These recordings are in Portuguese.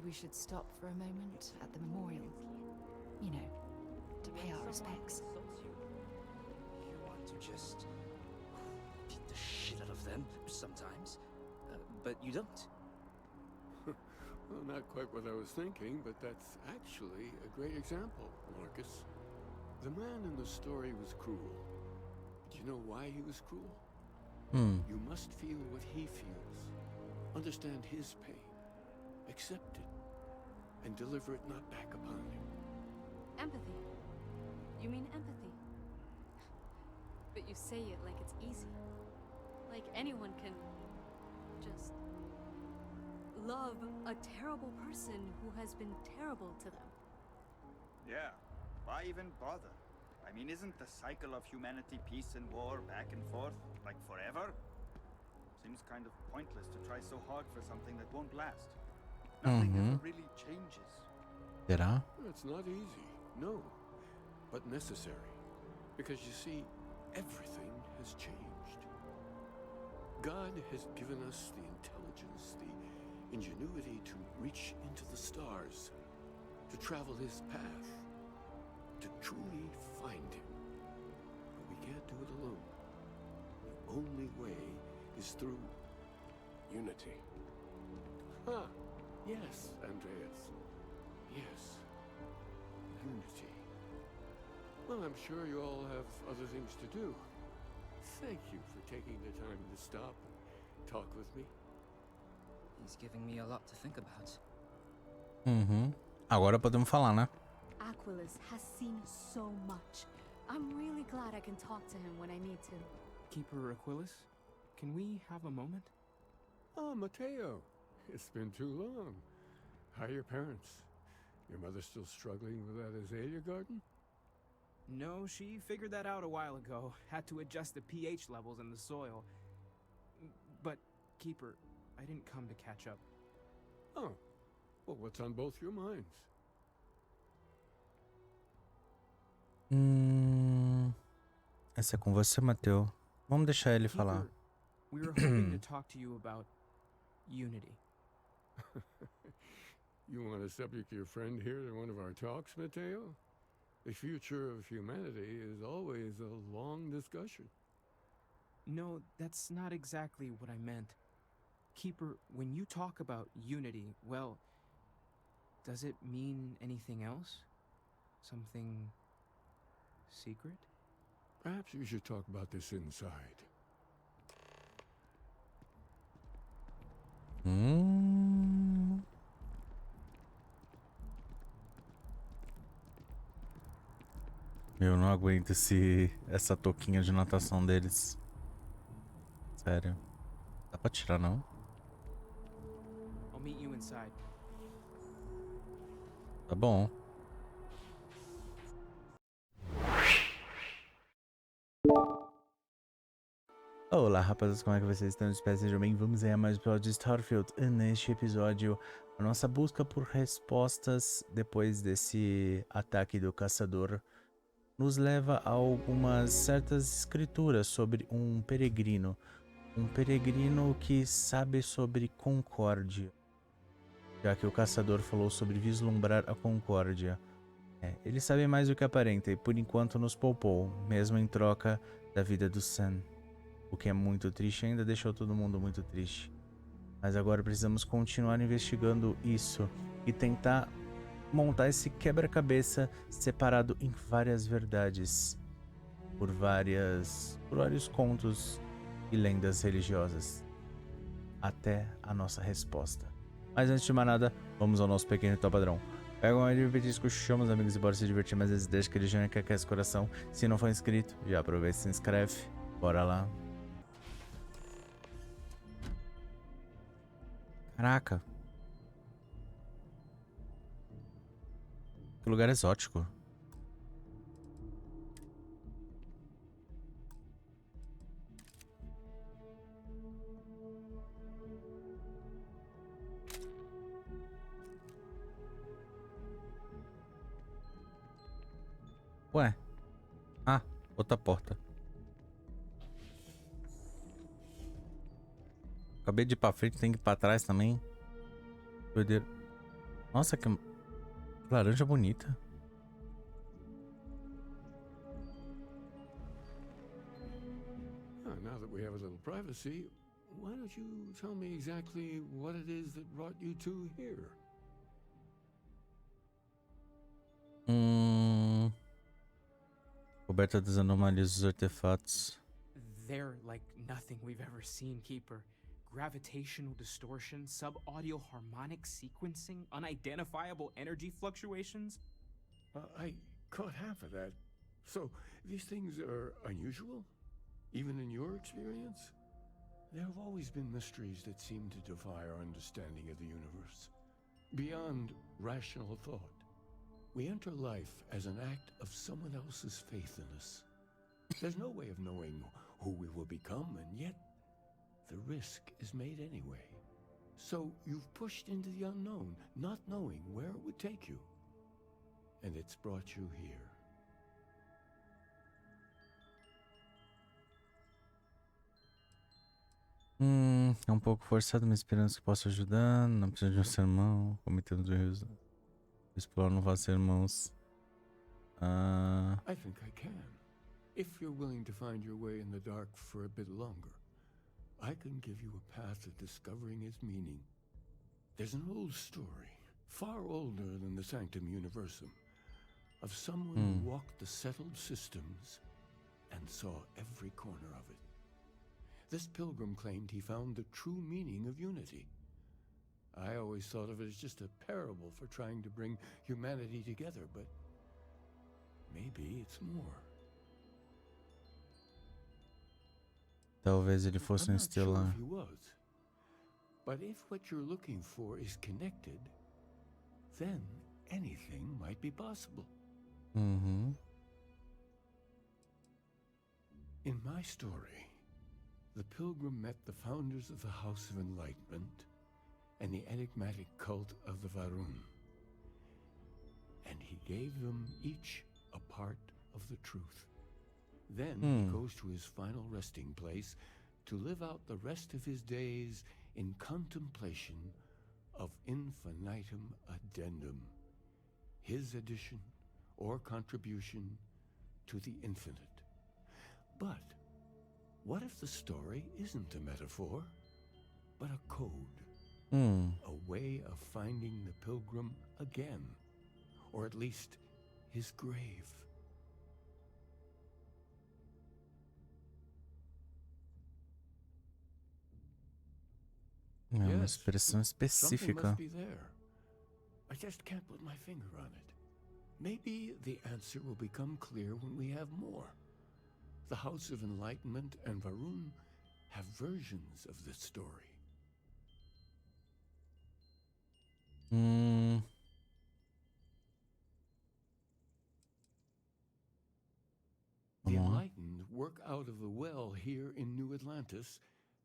we should stop for a moment at the memorial. You know, to pay our respects. You want to just beat the shit out of them sometimes, but you don't. Well, not quite what I was thinking, but that's actually a great example, Marcus. The man in the story was cruel. Do you know why he was cruel? You must feel what he feels. Understand his pain. Accept it. And deliver it not back upon him. Empathy. You mean empathy? But you say it like it's easy. Like anyone can just love a terrible person who has been terrible to them. Yeah, why even bother? I mean, isn't the cycle of humanity peace and war back and forth, like forever? Seems kind of pointless to try so hard for something that won't last. Nothing ever really changes. Será? It's not easy, no, but necessary. Because you see, everything has changed. God has given us the intelligence, the ingenuity to reach into the stars, to travel his path, to truly find him. But we can't do it alone. The only way is through unity. Ah, yes, Andreas. Yes. Unity. Well, I'm sure you all have other things to do. Thank you for taking the time to stop and talk with me. He's giving me a lot to think about. Agora podemos falar, né? Aquilus has seen so much. I'm really glad I can talk to him when I need to. Keeper Aquilus, can we have a moment? Oh, Mateo. It's been too long. How are your parents? Your mother still struggling with that azalea garden? No, she figured that out a while ago. Had to adjust the pH levels in the soil. But, Keeper, I didn't come to catch up. Oh. Well, what's on both your minds? Essa é com você, Mateu. Vamos deixar ele falar. We were hoping to talk to you about unity. You want to subject your friend here to one of our talks, Mateo? The future of humanity is always a long discussion. No, that's not exactly what I meant. Keeper, when you talk about unity, well, does it mean anything else? Something secret? Perhaps we should talk about this inside. Eu não aguento essa touquinha de natação deles. Sério. Dá pra tirar, não? I'll meet you inside. Tá bom. Olá, rapaziada, como é que vocês estão? Espero que sejam bem. Vamos aí a mais um episódio de Starfield. Neste episódio, a nossa busca por respostas depois desse ataque do Caçador nos leva a algumas certas escrituras sobre um peregrino. Um peregrino que sabe sobre Concórdia. Já que o Caçador falou sobre vislumbrar a Concórdia. Ele sabe mais do que aparenta e por enquanto nos poupou, mesmo em troca da vida do Sam. O que é muito triste, ainda deixou todo mundo muito triste. Mas agora precisamos continuar investigando isso e tentar montar esse quebra-cabeça separado em várias verdades, por vários contos e lendas religiosas, até a nossa resposta. Mas antes de mais nada, vamos ao nosso pequeno ritual padrão. Pega um livro petisco, chama os amigos e bora se divertir, mas às vezes deixa aquele joinha que aquece o coração. Se não for inscrito, já aproveita e se inscreve. Bora lá. Caraca. Que lugar exótico. Ué. Ah, outra porta. Acabei de ir pra frente, tem que ir pra trás também. Doideira. Nossa, que laranja bonita. Now that we have a little privacy, why don't you tell me exactly what it is that brought you two here? Coberta das anomalias dos artefatos. They're like nothing we've ever seen, Keeper. Gravitational distortion, sub-audio harmonic sequencing, unidentifiable energy fluctuations. I caught half of that. So, these things are unusual? Even in your experience? There have always been mysteries that seem to defy our understanding of the universe. Beyond rational thought. We enter life as an act of someone else's faith in us. There's no way of knowing who we will become, and yet the risk is made anyway. So you've pushed into the unknown, not knowing where it would take you. And it's brought you here. É um pouco forçado, mas esperando que possa ajudar. Não precisa de um sermão. Cometendo erros. Explorar não fazer irmãos. I think I can. If you're willing to find your way in the dark for a bit longer, I can give you a path to discovering its meaning. There's an old story, far older than the Sanctum Universum, of someone who walked the settled systems and saw every corner of it. This pilgrim claimed he found the true meaning of unity. I always thought of it as just a parable for trying to bring humanity together, but maybe it's more. Talvez ele fosse I'm um not sure estelar. if he was. But if what you're looking for is connected, then anything might be possible. Uhum. In my story, the pilgrim met the founders of the House of Enlightenment and the enigmatic cult of the Varun. And he gave them each a part of the truth. Then he goes to his final resting place to live out the rest of his days in contemplation of infinitum addendum, his addition or contribution to the infinite. But what if the story isn't a metaphor, but a code? A way of finding the pilgrim again, or at least his grave. É uma expressão Something específica. must be there. I just can't put my finger on it. Maybe the answer will become clear when we have more. The House of Enlightenment and Varun have versions of this story. Vamos The lá. enlightened work out of the well here in New Atlantis,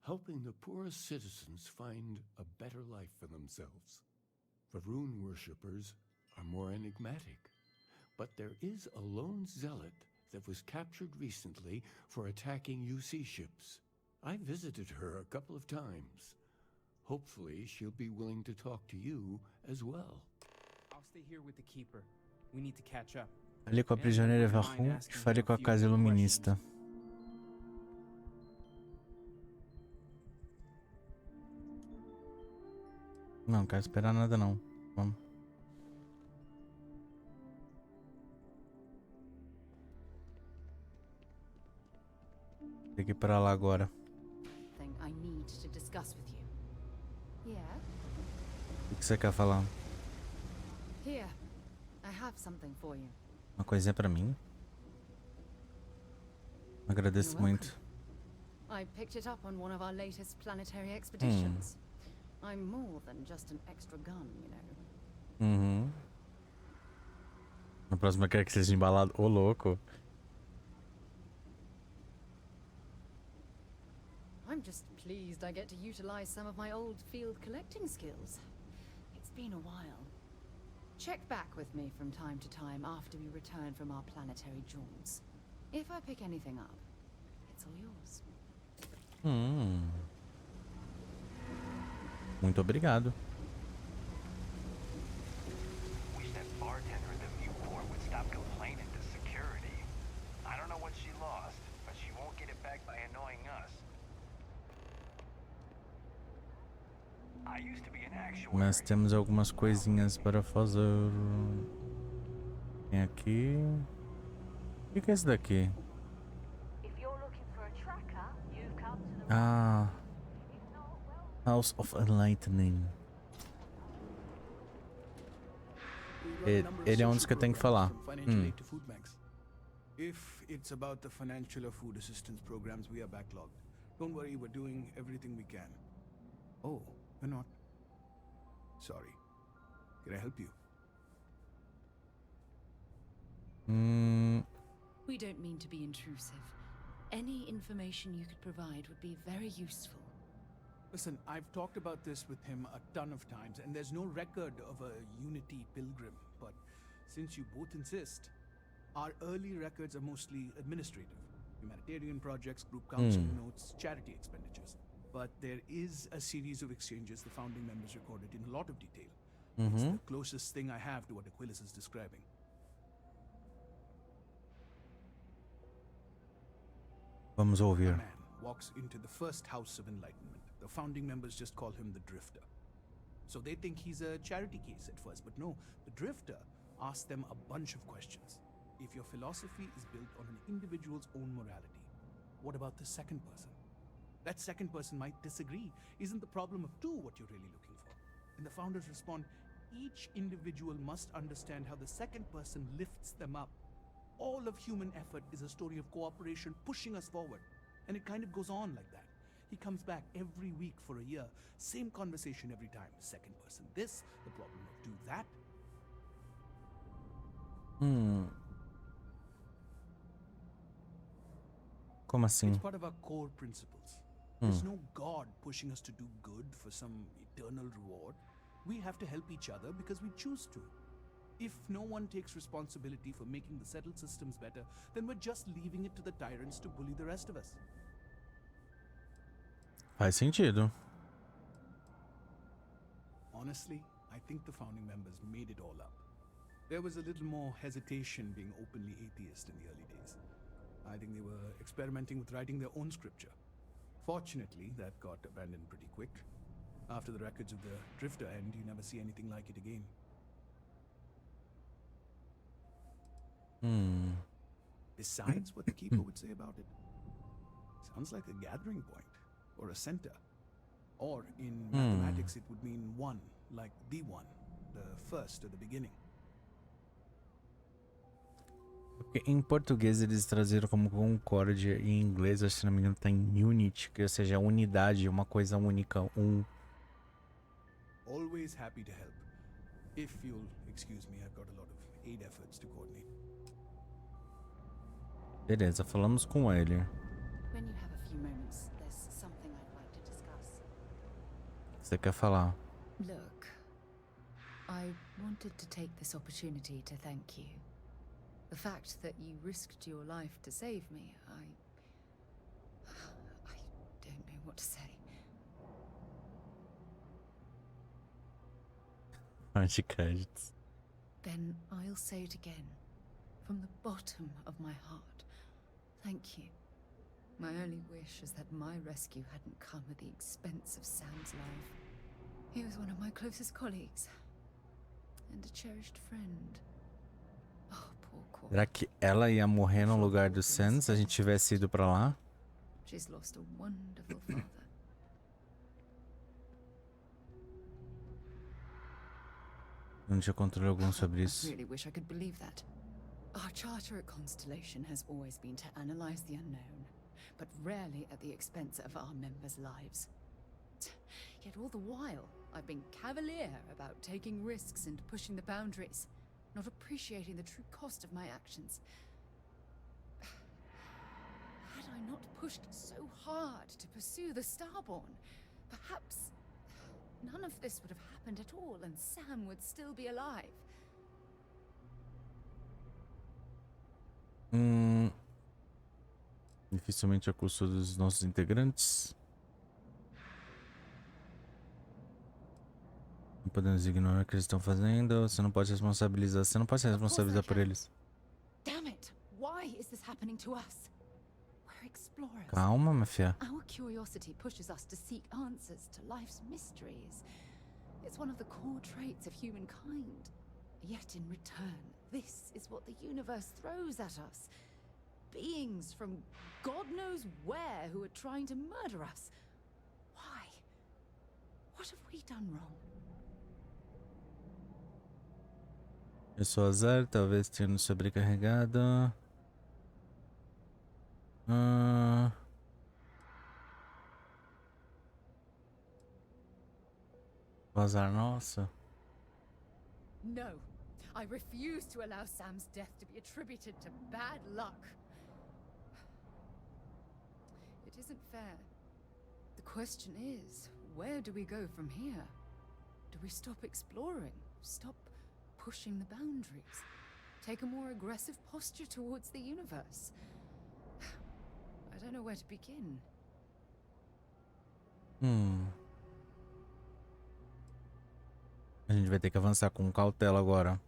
helping the poorest citizens find a better life for themselves. Varun worshippers are more enigmatic, but there is a lone zealot that was captured recently for attacking UC ships. I visited her a couple of times. Hopefully she'll be willing to talk to you as well. I'll stay here with the Keeper. We need to catch up. Fale com a prisioneira Varun e fale com a casa iluminista. Não quero esperar nada não. Vamos. Tem que ir pra lá agora. Thing I need to discuss with you. Yeah? O que você quer falar? Here. I have something for you. Uma coisinha pra mim? Agradeço You're muito. I picked it up on one of our latest planetary expeditions. I'm more than just an extra gun, you know. Uhum. Na próxima eu quero que seja embalado. Ô, louco. I'm just pleased I get to utilize some of my old field collecting skills. It's been a while. Check back with me from time to time after we return from our planetary jaunts. If I pick anything up, it's all yours. Muito obrigado. Mas temos algumas coisinhas para fazer. Tem aqui. O que é esse daqui? Ah, House of Enlightening. Ele é um dos que eu tenho que falar. If it's about the financial or food assistance programs, we are backlogged. Don't worry, we're doing everything we can. Oh, you're not. Sorry. Can I help you? We don't mean to be intrusive. Any information you could provide would be very useful. Listen, I've talked about this with him a ton of times, and there's no record of a Unity pilgrim. But since you both insist, our early records are mostly administrative. Humanitarian projects, group counseling notes, charity expenditures. But there is a series of exchanges the founding members recorded in a lot of detail. It's the closest thing I have to what Aquilus is describing. Vamos A ouvir. man walks into the first House of Enlightenment. The founding members just call him the Drifter. So they think he's a charity case at first, but no, the Drifter asks them a bunch of questions. If your philosophy is built on an individual's own morality, what about the second person? That second person might disagree. Isn't the problem of two what you're really looking for? And the founders respond, each individual must understand how the second person lifts them up. All of human effort is a story of cooperation pushing us forward. And it kind of goes on like that. He comes back every week for a year. Same conversation every time. Second person this, the problem of do that. Como assim? It's part of our core principles. There's no God pushing us to do good for some eternal reward. We have to help each other because we choose to. If no one takes responsibility for making the settled systems better, then we're just leaving it to the tyrants to bully the rest of us. Faz sentido. Honestly, I think the founding members made it all up. There was a little more hesitation being openly atheist in the early days. I think they were experimenting with writing their own scripture. Fortunately, that got abandoned pretty quick. After the records of the Drifter end, you never see anything like it again. Besides what the Keeper would say about it. Sounds like a gathering point, or a center. Or in mathematics it would mean one, like the one, the first or the beginning. Porque em português eles traduziram como Concórdia e em inglês, acho que se não me engano, tá em Unity, que ou seja, unidade, uma coisa única, Always happy to help. If you'll excuse me, I've got a lot of aid efforts to coordinate. Beleza, falamos com ele. When you have a few moments, there's something I'd like to discuss. Você quer falar? Look, I wanted to take this opportunity to thank you. The fact that you risked your life to save me, I don't know what to say. Parte de créditos. Then I'll say it again, from the bottom of my heart. Thank you. My only wish is that my rescue hadn't come at the expense of Sam's life. He was one of my closest colleagues, and a cherished friend. Oh, poor Cora. Será que ela ia morrer no lugar do Sam se a gente tivesse ido pra lá? She's lost a wonderful father. Não tinha controle algum sobre I isso. really wish I could believe that. Our charter at Constellation has always been to analyze the unknown, but rarely at the expense of our members' lives. Yet all the while, I've been cavalier about taking risks and pushing the boundaries, not appreciating the true cost of my actions. Had I not pushed so hard to pursue the Starborn, perhaps none of this would have happened at all and Sam would still be alive. Dificilmente a custo dos nossos integrantes. Não podemos ignorar o que eles estão fazendo. Você não pode responsabilizar. Você não pode se responsabilizar por eles. Damn it! Why is this happening to us? We're explorers. Calma, minha filha. Our curiosity pushes us to seek answers to life's mysteries. It's one of the core traits of humankind. Yet in return, this is what the universe throws at us. Beings from God knows where who are trying to murder us. Why? What have we done wrong? Pessoa azar, talvez tenha sobrecarregado. Azar nosso. No. I refuse to allow Sam's death to be attributed to bad luck. It isn't fair. The question is, where do we go from here? Do we stop exploring? Stop pushing the boundaries? Take a more aggressive posture towards the universe? I don't know where to begin. A gente vai ter que avançar com cautela agora.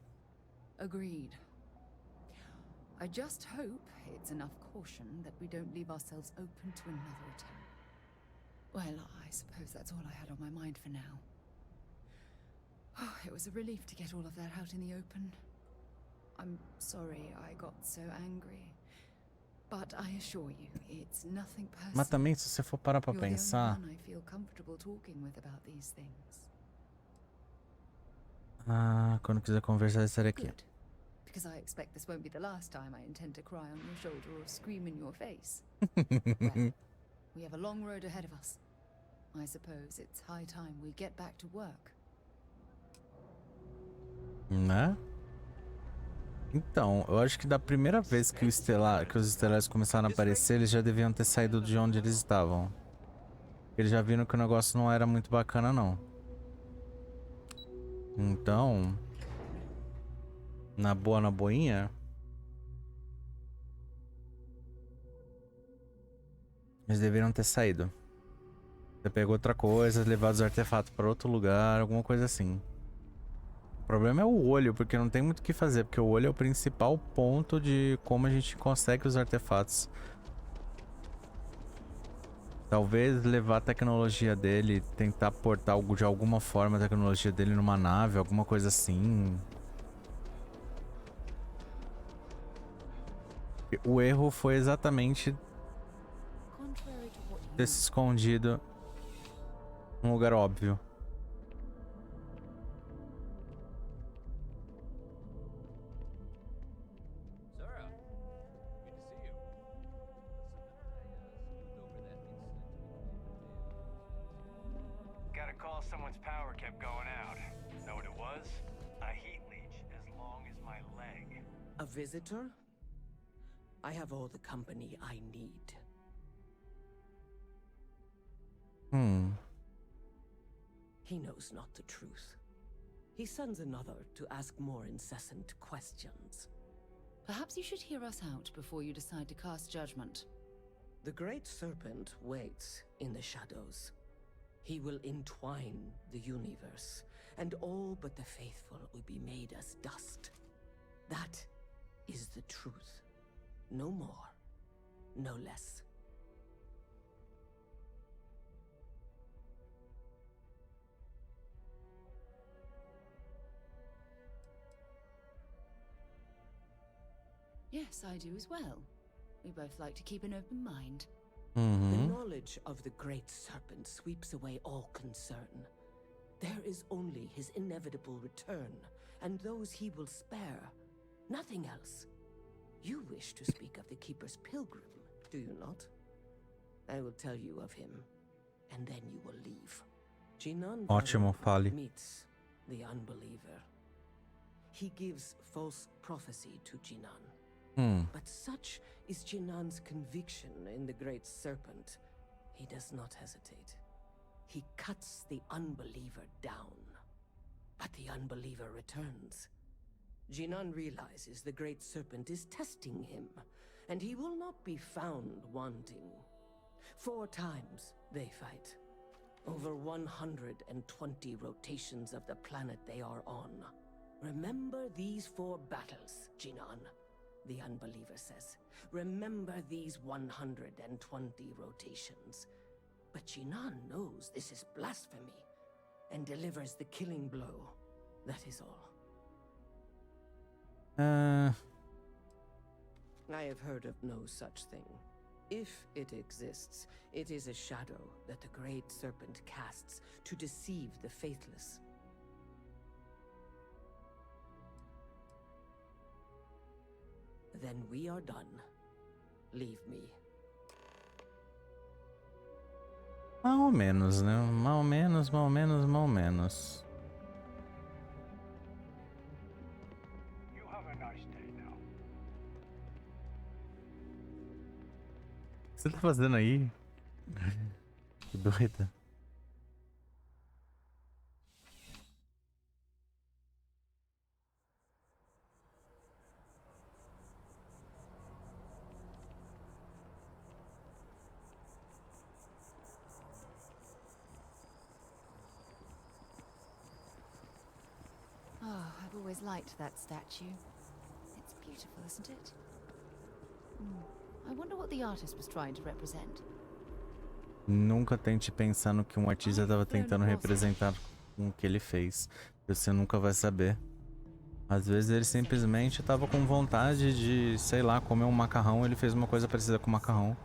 Agreed. I just hope it's enough caution that we don't leave ourselves open to another attack. Well, I suppose that's all I had on my mind for now. Oh, it was a relief to get all of that out in the open. I'm sorry I got so angry. But I assure you, it's nothing personal. Mas também, se você for parar pra You're the only pensar... one I feel comfortable talking with about these things. Quando quiser conversar, estarei aqui. Good. Because I expect this won't be the last time I intend to cry on your shoulder or scream in your face. Well, we have a long road ahead of us. I suppose it's high time we get back to work. Né? Então, eu acho que da primeira vez que os estelares começaram a aparecer, eles já deviam ter saído de onde eles estavam. Eles já viram que o negócio não era muito bacana, não. Então, na boinha, eles deveriam ter saído. Você pegou outra coisa, levado os artefatos para outro lugar, alguma coisa assim. O problema é o olho, porque não tem muito o que fazer, porque o olho é o principal ponto de como a gente consegue os artefatos. Talvez levar a tecnologia dele, tentar portar de alguma forma a tecnologia dele numa nave, alguma coisa assim. O erro foi exatamente ter se escondido num lugar óbvio. Someone's power kept going out. Know what it was? A heat leech as long as my leg. A visitor? I have all the company I need. He knows not the truth. He sends another to ask more incessant questions. Perhaps you should hear us out before you decide to cast judgment. The great serpent waits in the shadows. He will entwine the universe, and all but the faithful will be made as dust. That is the truth. No more, no less. Yes, I do as well. We both like to keep an open mind. The knowledge of the great serpent sweeps away all concern. There is only his inevitable return, and those he will spare. Nothing else. You wish to speak of the Keeper's pilgrim, do you not? I will tell you of him, and then you will leave. Jinan Ótimo, fale. meets the unbeliever. He gives false prophecy to Jinan. But such is Jinan's conviction in the great serpent. He does not hesitate. He cuts the unbeliever down. But the unbeliever returns. Jinan realizes the great serpent is testing him, and he will not be found wanting. 4 times they fight. Over 120 rotations of the planet they are on. Remember these 4 battles, Jinan. The unbeliever says, remember these 120 rotations. But Jinan knows this is blasphemy, and delivers the killing blow. That is all. I have heard of no such thing. If it exists, it is a shadow that the great serpent casts to deceive the faithless. Then we are done. Leave me. Mais ou menos, né? Mais ou menos, mais ou menos, mais ou menos. You have a nice day now. O que você tá fazendo aí? Que doida. Oh, I've always liked that statue. It's beautiful, isn't it? I wonder what the artist was trying to represent. Nunca tente pensar no que um artista estava tentando representar com o que ele fez. Você nunca vai saber. Às vezes ele simplesmente estava com vontade de, sei lá, comer um macarrão. Ele fez uma coisa parecida com macarrão.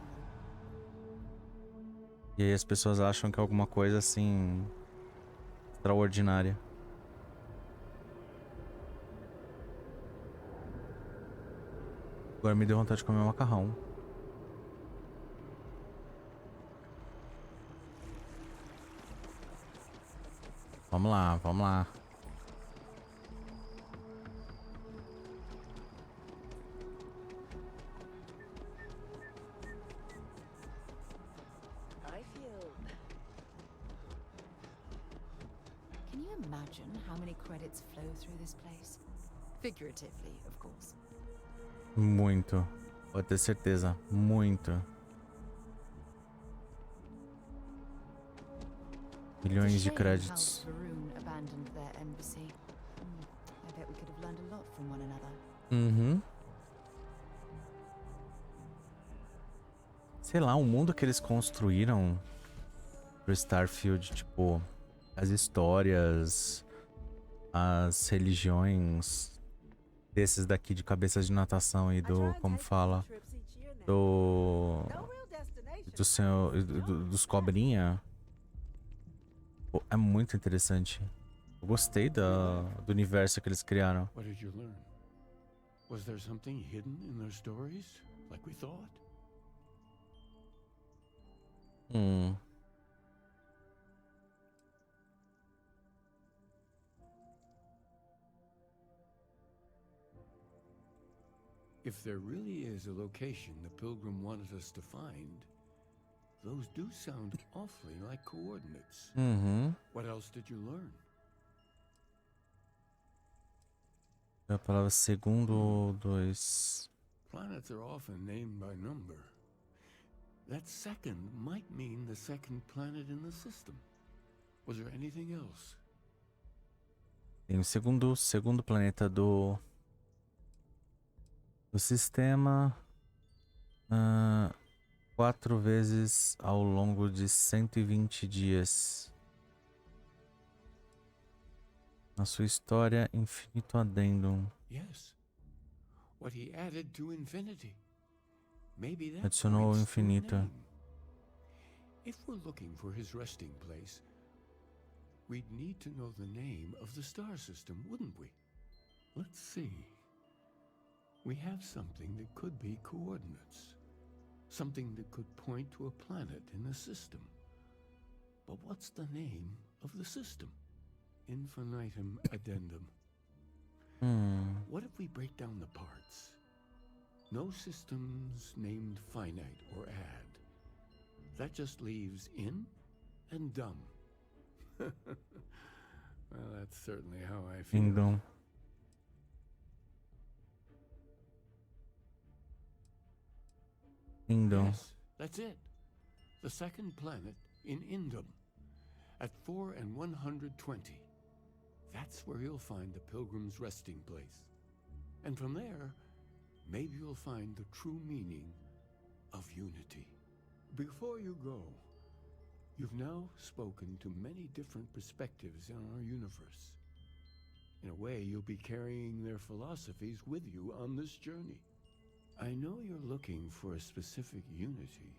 E aí as pessoas acham que é alguma coisa assim extraordinária. Agora me deu vontade de comer um macarrão. Vamos lá, vamos lá. Can you imagine how many credits flow through this place? Figuratively, of course. Muito. Pode ter certeza. Muito. Milhões de créditos. Uhum. Sei lá, o mundo que eles construíram pro Starfield, tipo, as histórias, as religiões desses daqui de cabeças de natação e do, como fala, do senhor, dos cobrinha. Pô, é muito interessante. Eu gostei do universo que eles criaram. What did you learn? Was there something hidden in their stories, like we thought? If there really is a location the Pilgrim wanted us to find, those do sound awfully like coordinates. What else did you learn? A palavra segundo 2. Planets are often named by number. That second might mean the second planet in the system. Was there anything else? Tem o segundo planeta do sistema. 4 vezes ao longo de 120 dias. Na sua história, infinito adendum. Yes. What he added to infinity. Maybe that Adicionou ao points to a infinito. name. If we're looking for his resting place, we'd need to know the name of the star system, wouldn't we? Let's see. We have something that could be coordinates. Something that could point to a planet in the system. But what's the name of the system? Infinitum addendum. What if we break down the parts? No systems named finite or add. That just leaves in and dumb. Well, that's certainly how I feel. Indum. Yes, that's it. The second planet in Indum. At 4 and 120. That's where you'll find the Pilgrim's resting place. And from there, maybe you'll find the true meaning of unity. Before you go, You've now spoken to many different perspectives in our universe. In a way, you'll be carrying their philosophies with you on this journey. I know you're looking for a specific unity,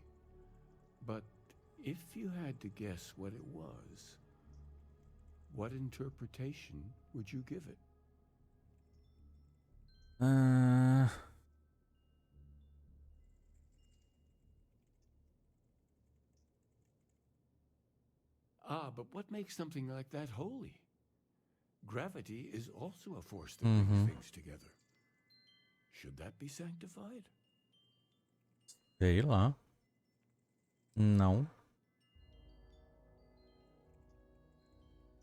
but if you had to guess what it was, what interpretation would you give it? But what makes something like that holy? Gravity is also a force that brings things together. Should that be sanctified? Sei lá. Não.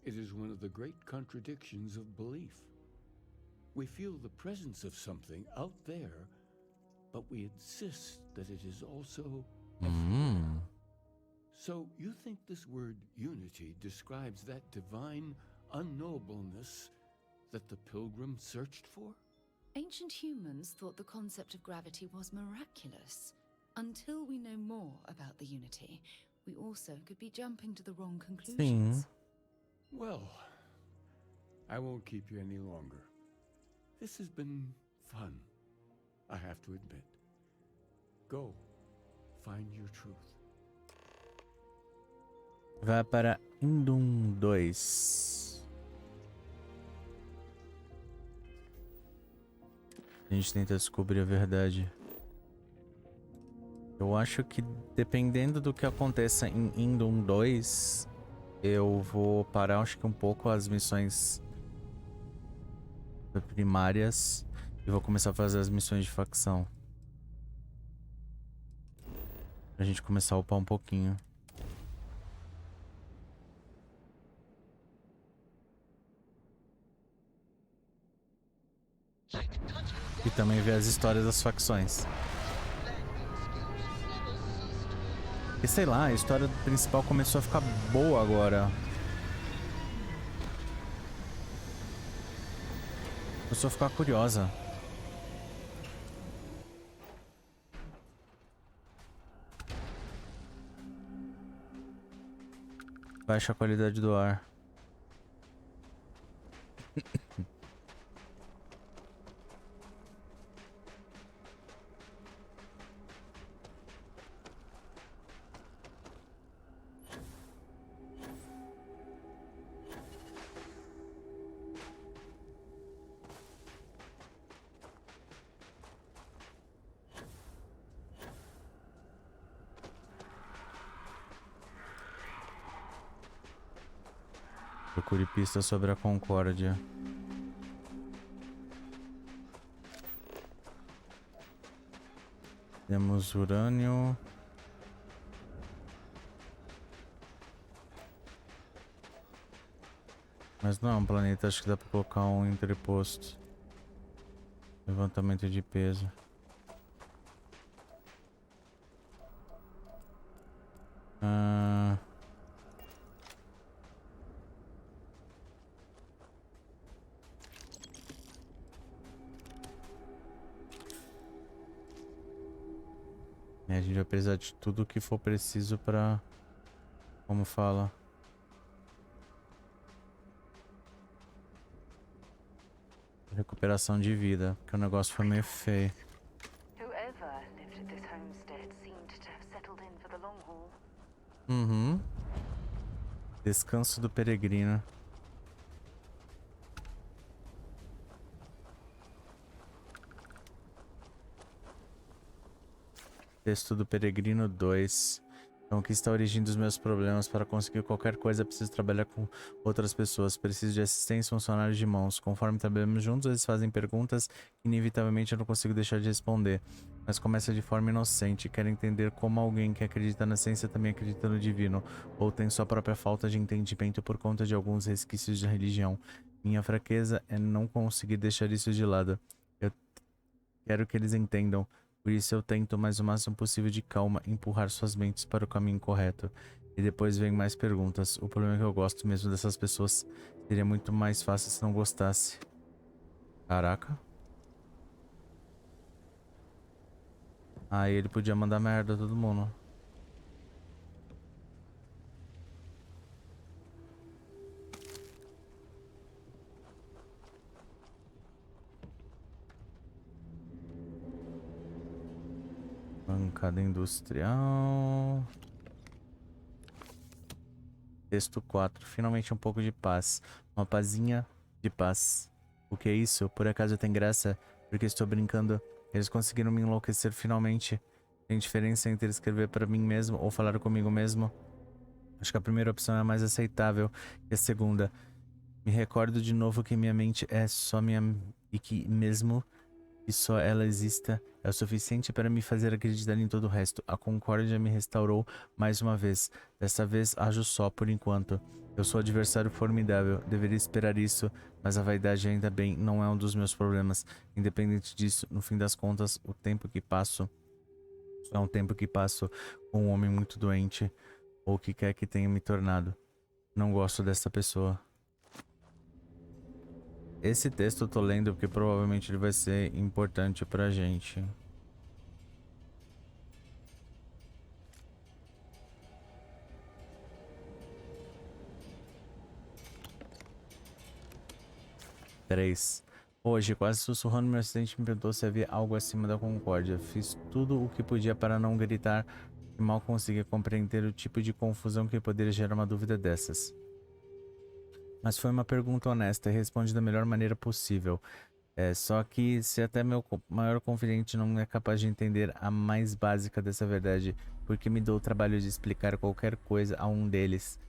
It is one of the great contradictions of belief. We feel the presence of something out there, but we insist that it is also everywhere. So you think this word unity describes that divine unknowableness that the pilgrim searched for? Ancient humans thought the concept of gravity was miraculous. Until we know more about the unity, we also could be jumping to the wrong conclusions. Sim. Well, I won't keep you any longer. This has been fun, I have to admit. Go, find your truth. Vai para Indum 2. A gente tenta descobrir a verdade. Eu acho que dependendo do que aconteça em Indum 2, eu vou parar, acho que um pouco as missões primárias e vou começar a fazer as missões de facção. Pra gente começar a upar um pouquinho. E também ver as histórias das facções. E sei lá, a história principal começou a ficar boa agora. Começou a ficar curiosa. Baixa a qualidade do ar. Procure pista sobre a Concórdia. Temos urânio. Mas não é um planeta, acho que dá pra colocar um entreposto. Levantamento de peso. A gente vai precisar de tudo que for preciso pra... Como fala? Recuperação de vida, porque o negócio foi meio feio. Descanso do peregrino. Texto do Peregrino 2. Então, aqui está a origem dos meus problemas. Para conseguir qualquer coisa, preciso trabalhar com outras pessoas. Preciso de assistência, funcionários de mãos. Conforme trabalhamos juntos, eles fazem perguntas que, inevitavelmente, eu não consigo deixar de responder. Mas começa de forma inocente. Quero entender como alguém que acredita na ciência também acredita no divino. Ou tem sua própria falta de entendimento por conta de alguns resquícios de religião. Minha fraqueza é não conseguir deixar isso de lado. Eu quero que eles entendam. Por isso eu tento, mais o máximo possível de calma, empurrar suas mentes para o caminho correto. E depois vem mais perguntas. O problema é que eu gosto mesmo dessas pessoas. Seria muito mais fácil se não gostasse. Caraca. Aí ele podia mandar merda a todo mundo. Bancada industrial. Texto 4. Finalmente um pouco de paz. Uma pazinha de paz. O que é isso? Por acaso tem graça? Porque estou brincando. Eles conseguiram me enlouquecer finalmente. Tem diferença entre escrever para mim mesmo ou falar comigo mesmo? Acho que a primeira opção é a mais aceitável. E a segunda, me recordo de novo que minha mente é só minha... E que mesmo que só ela exista, é o suficiente para me fazer acreditar em todo o resto. A Concórdia me restaurou mais uma vez. Dessa vez ajo só por enquanto. Eu sou adversário formidável, deveria esperar isso, mas a vaidade ainda bem não é um dos meus problemas. Independente disso, no fim das contas, o tempo que passo é um tempo que passo com um homem muito doente, ou o que quer que tenha me tornado. Não gosto dessa pessoa. Esse texto eu tô lendo porque provavelmente ele vai ser importante pra gente. Três. Hoje, quase sussurrando, meu assistente me perguntou se havia algo acima da Concórdia. Fiz tudo o que podia para não gritar e mal conseguia compreender o tipo de confusão que poderia gerar uma dúvida dessas. Mas foi uma pergunta honesta e respondi da melhor maneira possível. Só que se até meu maior confidente não é capaz de entender a mais básica dessa verdade, porque me dou o trabalho de explicar qualquer coisa a um deles.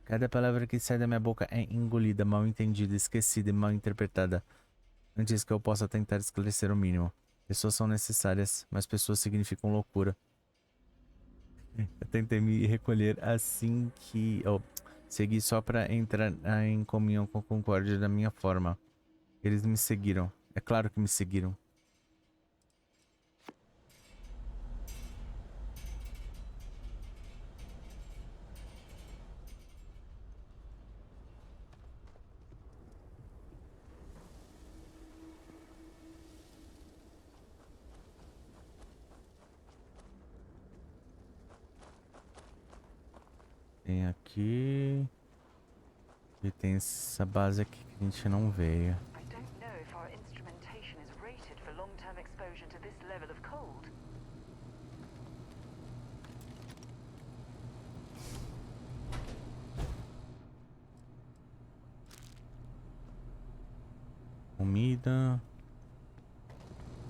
Cada palavra que sai da minha boca é engolida, mal entendida, esquecida e mal interpretada. Antes que eu possa tentar esclarecer o mínimo. Pessoas são necessárias, mas pessoas significam loucura. Eu tentei me recolher assim que... segui só para entrar em comunhão com a Concórdia da minha forma. Eles me seguiram. É claro que me seguiram. Tem aqui. E tem essa base aqui que a gente não veio. I don't know if our instrumentation is rated for long-term exposure to this level of cold. Comida.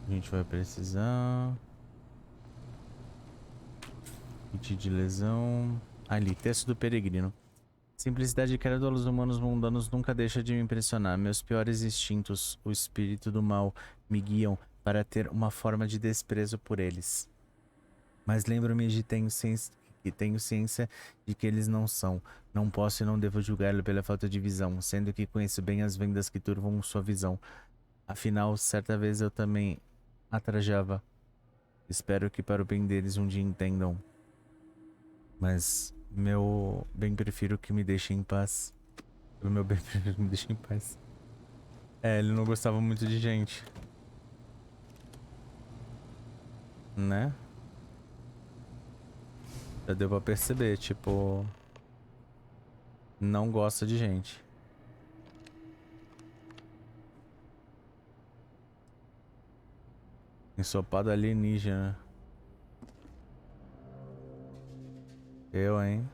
A gente vai precisar. Kit de lesão. Ali, texto do peregrino. Simplicidade que era dos humanos mundanos nunca deixa de me impressionar. Meus piores instintos, o espírito do mal, me guiam para ter uma forma de desprezo por eles. Mas lembro-me de tenho ciência de que eles não são. Não posso e não devo julgá-lo pela falta de visão, sendo que conheço bem as vendas que turvam sua visão. Afinal, certa vez eu também a trajava. Espero que para o bem deles um dia entendam. Mas meu bem prefiro que me deixem em paz. O meu bem prefiro que me deixem em paz. Ele não gostava muito de gente. Né? Já deu pra perceber, tipo... Não gosta de gente. Ensopado alienígena. Eu, hein?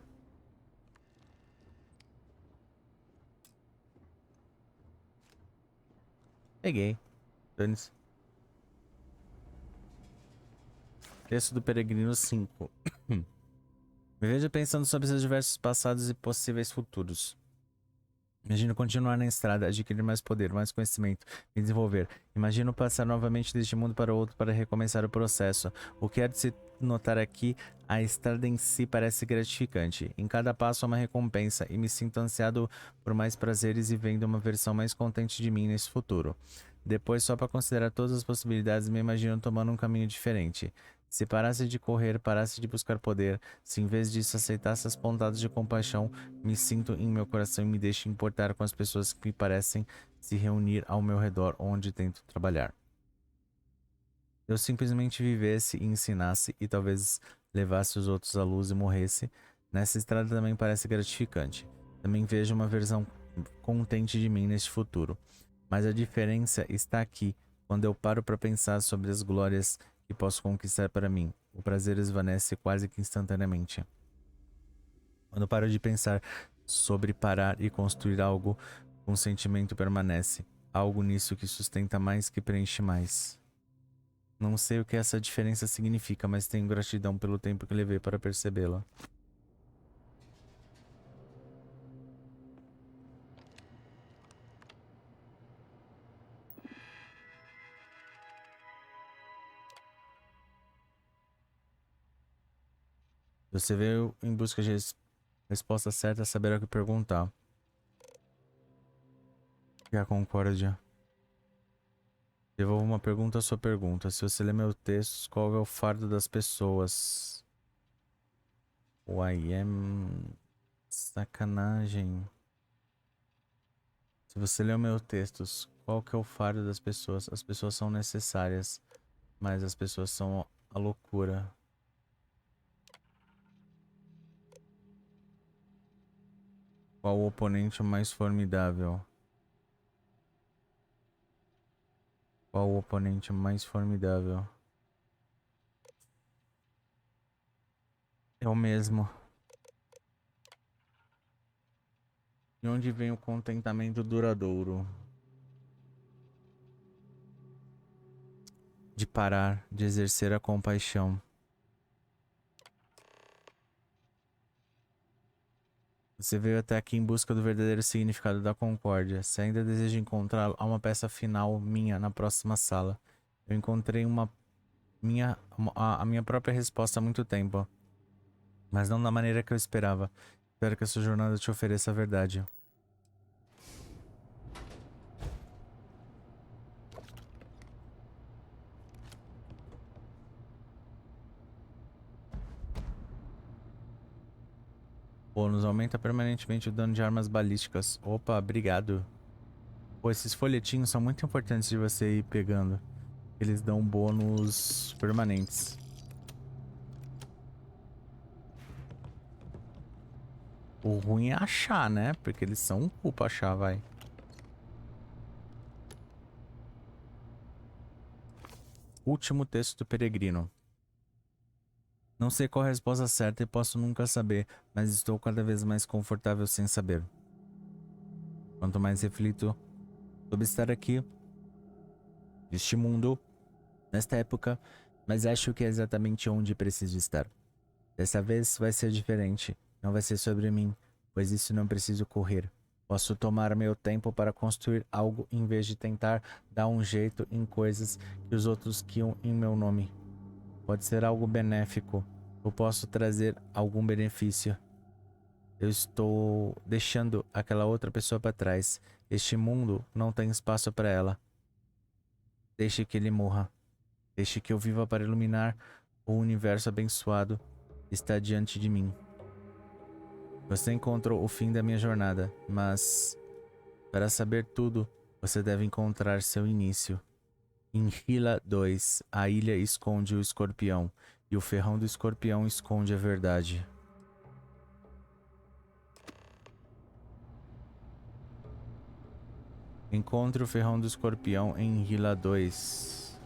Peguei. Dane-se. Texto do Peregrino 5. Me vejo pensando sobre seus diversos passados e possíveis futuros. Imagino continuar na estrada, adquirir mais poder, mais conhecimento, me desenvolver. Imagino passar novamente deste mundo para outro para recomeçar o processo. O que é de se notar aqui, a estrada em si parece gratificante. Em cada passo há uma recompensa e me sinto ansiado por mais prazeres e vendo uma versão mais contente de mim nesse futuro. Depois, só para considerar todas as possibilidades, me imagino tomando um caminho diferente. Se parasse de correr, parasse de buscar poder, se em vez disso aceitasse as pontadas de compaixão, me sinto em meu coração e me deixo importar com as pessoas que me parecem se reunir ao meu redor onde tento trabalhar. Eu simplesmente vivesse e ensinasse e talvez levasse os outros à luz e morresse. Nessa estrada também parece gratificante. Também vejo uma versão contente de mim neste futuro. Mas a diferença está aqui, quando eu paro para pensar sobre as glórias que posso conquistar para mim. O prazer esvanece quase que instantaneamente. Quando paro de pensar sobre parar e construir algo, um sentimento permanece. Algo nisso que sustenta mais, que preenche mais. Não sei o que essa diferença significa, mas tenho gratidão pelo tempo que levei para percebê-la. Você veio em busca de resposta certa, saber o que perguntar. E a Concórdia. Devolvo uma pergunta à sua pergunta. Se você lê meu texto, qual é o fardo das pessoas? Uai, é... sacanagem. Se você lê meu texto, qual que é o fardo das pessoas? As pessoas são necessárias, mas as pessoas são a loucura. Qual o oponente mais formidável? Qual o oponente mais formidável? É o mesmo. De onde vem o contentamento duradouro? De parar, de exercer a compaixão. Você veio até aqui em busca do verdadeiro significado da concórdia. Se ainda deseja encontrá-lo, há uma peça final minha na próxima sala. Eu encontrei a minha própria resposta há muito tempo. Mas não da maneira que eu esperava. Espero que a sua jornada te ofereça a verdade. Bônus aumenta permanentemente o dano de armas balísticas. Opa, obrigado. Pô, esses folhetinhos são muito importantes de você ir pegando. Eles dão bônus permanentes. O ruim é achar, né? Porque eles são um cu pra achar, vai. Último texto do peregrino. Não sei qual a resposta certa e posso nunca saber, mas estou cada vez mais confortável sem saber. Quanto mais reflito sobre estar aqui, neste mundo, nesta época, mas acho que é exatamente onde preciso estar. Dessa vez vai ser diferente. Não vai ser sobre mim, pois isso não preciso correr. Posso tomar meu tempo para construir algo em vez de tentar dar um jeito em coisas que os outros criam em meu nome. Pode ser algo benéfico. Eu posso trazer algum benefício. Eu estou deixando aquela outra pessoa para trás. Este mundo não tem espaço para ela. Deixe que ele morra. Deixe que eu viva para iluminar o universo abençoado que está diante de mim. Você encontrou o fim da minha jornada, mas para saber tudo, você deve encontrar seu início. Em Hila 2, a ilha esconde o escorpião, e o ferrão do escorpião esconde a verdade. Encontre o ferrão do escorpião em Hila 2.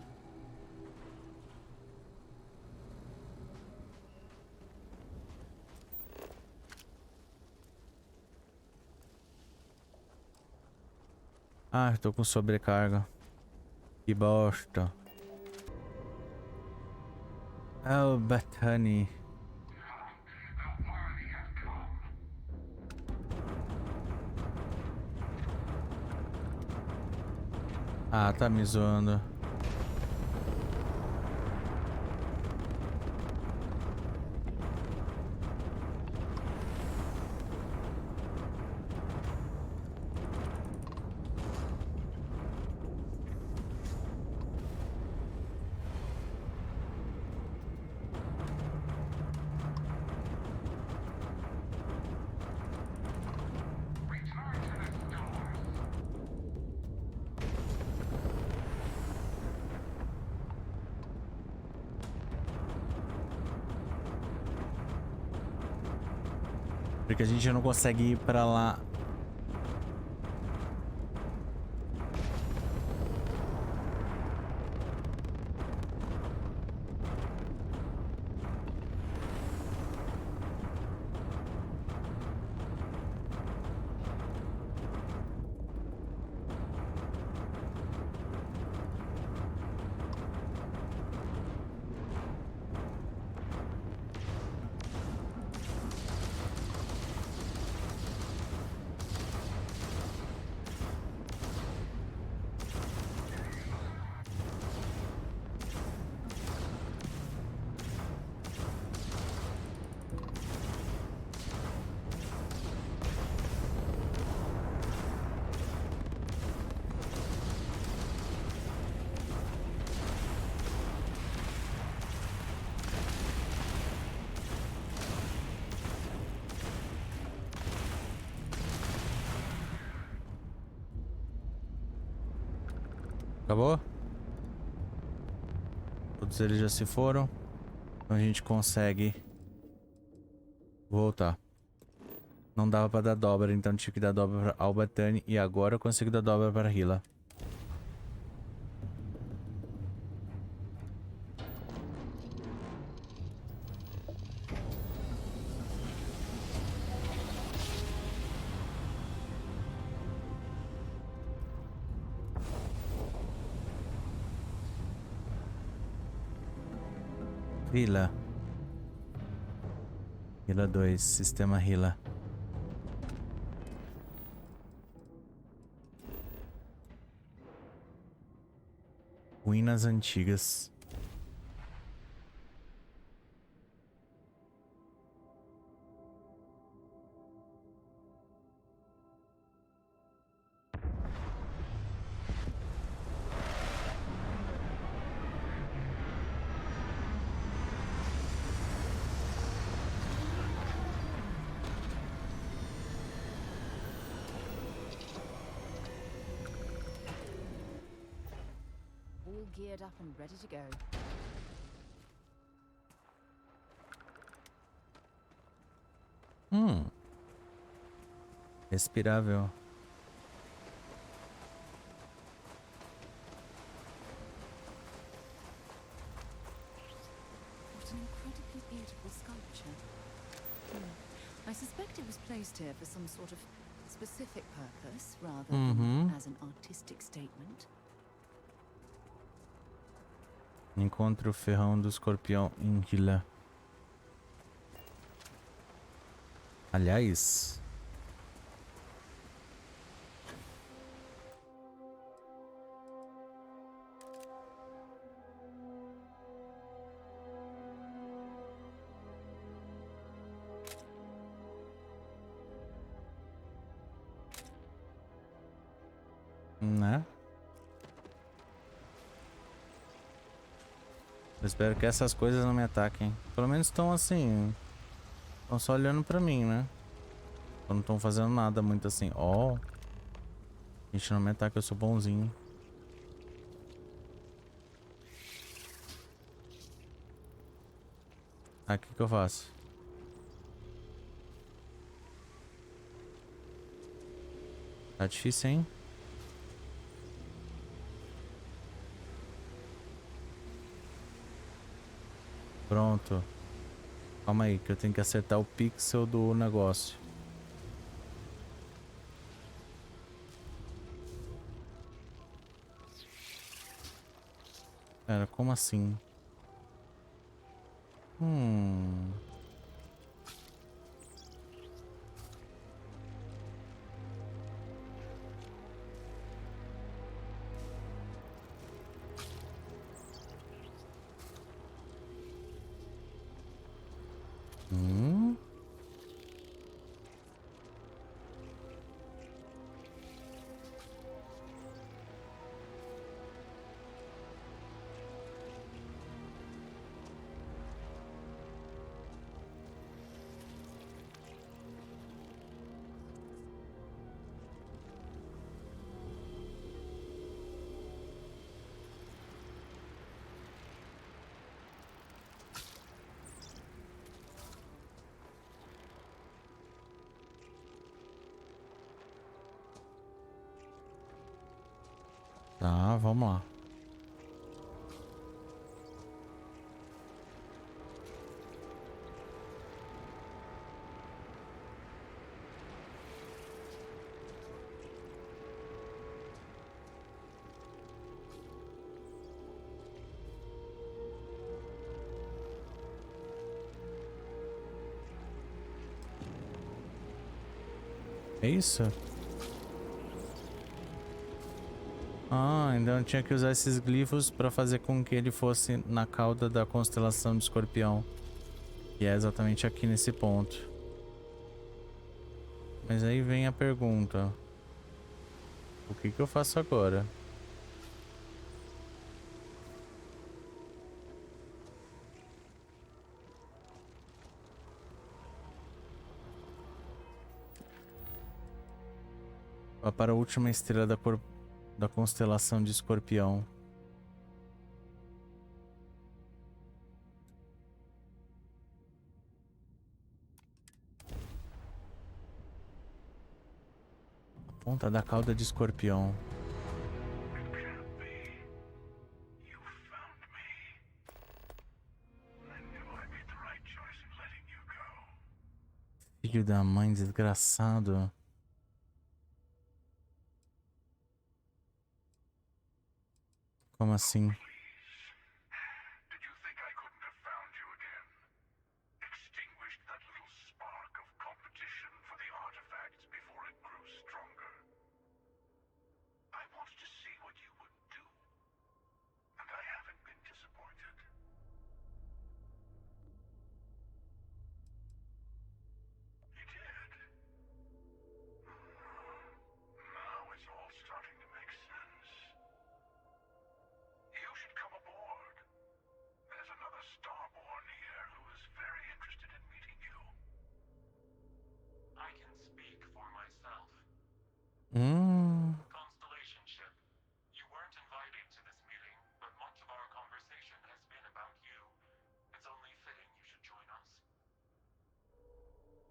Ah, tô com sobrecarga. Que bosta. Oh, Bethany. Ah, tá me zoando. Porque a gente não consegue ir pra lá. Acabou? Todos eles já se foram. Então a gente consegue voltar. Não dava pra dar dobra, então tive que dar dobra pra Albatani. E agora eu consigo dar dobra para Hila. Hila. Hila 2, sistema Hila. Ruínas antigas. All geared up and ready to go. Respirável. What an incredibly beautiful sculpture. I suspect it was placed here for some sort of specific purpose rather than as an artistic statement. Encontre o ferrão do escorpião em Hila. Aliás, né? Eu espero que essas coisas não me ataquem. Pelo menos estão assim. Estão só olhando pra mim, né? Não estão fazendo nada muito assim. Ó. Gente, não me ataca, eu sou bonzinho. Aqui que eu faço? Tá difícil, hein? Pronto. Calma aí, que eu tenho que acertar o pixel do negócio. Pera, como assim? Tá, vamos lá. É isso? Ah, então eu tinha que usar esses glifos para fazer com que ele fosse na cauda da constelação de Escorpião. Que é exatamente aqui nesse ponto. Mas aí vem a pergunta. O que eu faço agora? Vá para a última estrela da cor da constelação de Escorpião. A ponta da cauda de Escorpião. Filho da mãe, desgraçado. Como assim? Constellation ship. You weren't invited to this meeting, but much of our conversation has been about you. It's only fitting you should join us.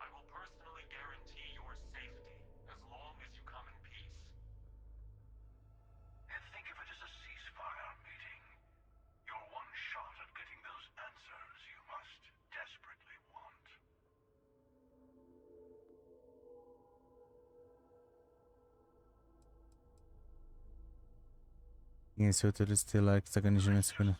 I will personally guarantee your safety as long as you come in peace. And think of it as a ceasefire meeting. Your one shot at getting those answers you must desperately want. E esse outro estelar que está ganhando a segunda.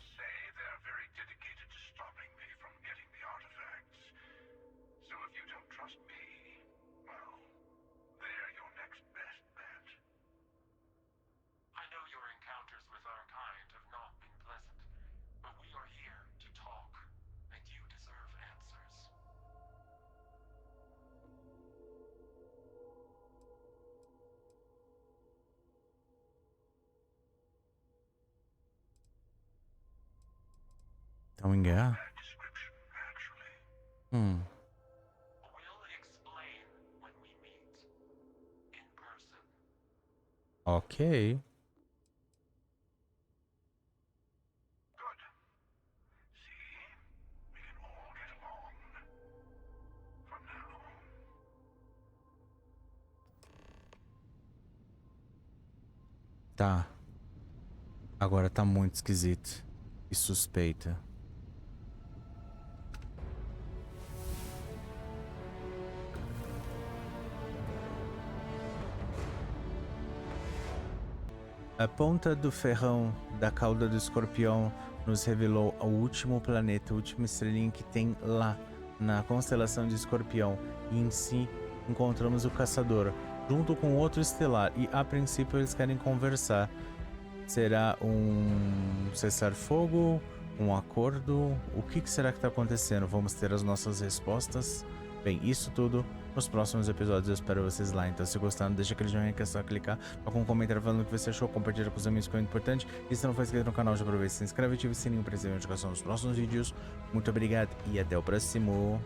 Estão em guerra? Ok. Tá. Agora tá muito esquisito. E suspeita. A ponta do ferrão da cauda do escorpião nos revelou o último planeta, a última estrelinha que tem lá na constelação de Escorpião. E em si encontramos o Caçador, junto com outro estelar. E a princípio eles querem conversar. Será um cessar-fogo? Um acordo? O que será que está acontecendo? Vamos ter as nossas respostas? Bem, isso tudo nos próximos episódios. Eu espero vocês lá. Então, se gostaram, deixa aquele joinha que é só clicar. Coloca um comentário falando o que você achou. Compartilha com os amigos, que é importante. E se não for inscrito no canal, já aproveita, se inscreve e ativa o sininho para receber notificação dos próximos vídeos. Muito obrigado e até o próximo.